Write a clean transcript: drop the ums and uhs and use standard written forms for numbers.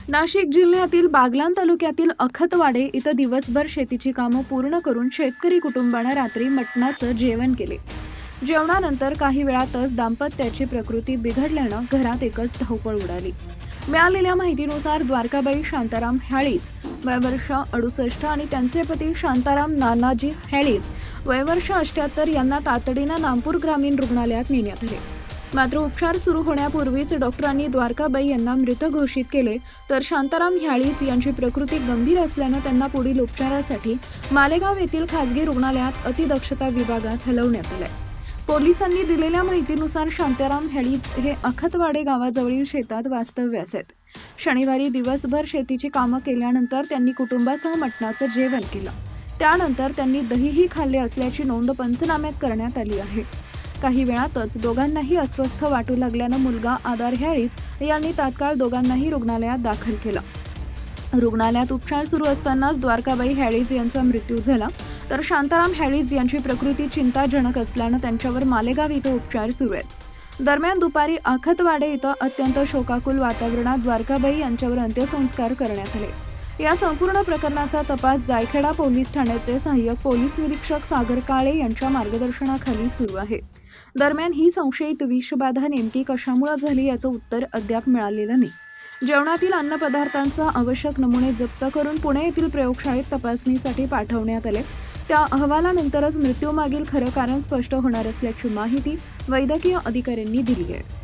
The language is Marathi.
नाशिक जिल्ह्यातील बागलाण तालुक्यातील अखतवाडे इथं दिवसभर शेतीची कामं पूर्ण करून शेतकरी कुटुंबानं रात्री मटणाचं जेवण केले. जेवणानंतर काही वेळातच दाम्पत्याची प्रकृती बिघडल्यानं घरात एकच धावपळ उडाली. मिळालेल्या माहितीनुसार द्वारकाबाई शांताराम हॅळीज वय वर्ष 68 आणि त्यांचे पती शांताराम नानाजी हॅळीज वय वर्ष 78 यांना तातडीनं नामपूर ग्रामीण रुग्णालयात नेण्यात आले. मात्र उपचार सुरू होण्यापूर्वीच डॉक्टरांनी द्वारकाबाई यांना मृत घोषित केले, तर शांताराम हॅळीज यांची प्रकृती गंभीर असल्यानं त्यांना पुढील उपचारासाठी मालेगाव येथील खासगी रुग्णालयात अतिदक्षता विभागात हलवण्यात आले. पोलिसांनी दिलेल्या माहितीनुसार शांताराम हॅळीज हे अखतवाडे गावाजवळील शेतात वास्तव्यास आहेत. शनिवारी दिवसभर शेतीची कामं केल्यानंतर त्यांनी कुटुंबासह मटणाचं जेवण केलं. त्यानंतर त्यांनी दहीही खाल्ले असल्याची नोंद पंचनाम्यात करण्यात आली आहे. काही वेळातच दोघांनाही अस्वस्थ वाटू लागल्यानं मुलगा आदार हॅळीज यांनी तात्काळ दोघांनाही रुग्णालयात दाखल केलं. रुग्णालयात उपचार सुरू असतानाच द्वारकाबाई हॅळीज यांचा मृत्यू झाला, तर शांताराम हॅळीज यांची प्रकृती चिंताजनक असल्यानं त्यांच्यावर मालेगाव इथं उपचार सुरू आहेत. दरम्यान दुपारी अखतवाडे इथं अत्यंत शोकाकुल वातावरणात द्वारकाबाई यांच्यावर अंत्यसंस्कार करण्यात आले. या संपूर्ण प्रकरणाचा तपास जायखेडा पोलीस ठाण्याचे सहाय्यक पोलीस निरीक्षक सागर काळे यांच्या मार्गदर्शनाखाली सुरू आहे. दरम्यान ही संशयित विषबाधा नेमकी कशामुळे झाली याचं उत्तर अद्याप मिळालेलं नाही. जेवणातील अन्नपदार्थांचा आवश्यक नमुने जप्त करून पुणे येथील प्रयोगशाळेत तपासणीसाठी पाठवण्यात आले. त्या अहवालानंतरच मृत्यूमागील खरं कारण स्पष्ट होणार असल्याची माहिती वैद्यकीय अधिकाऱ्यांनी दिली आहे.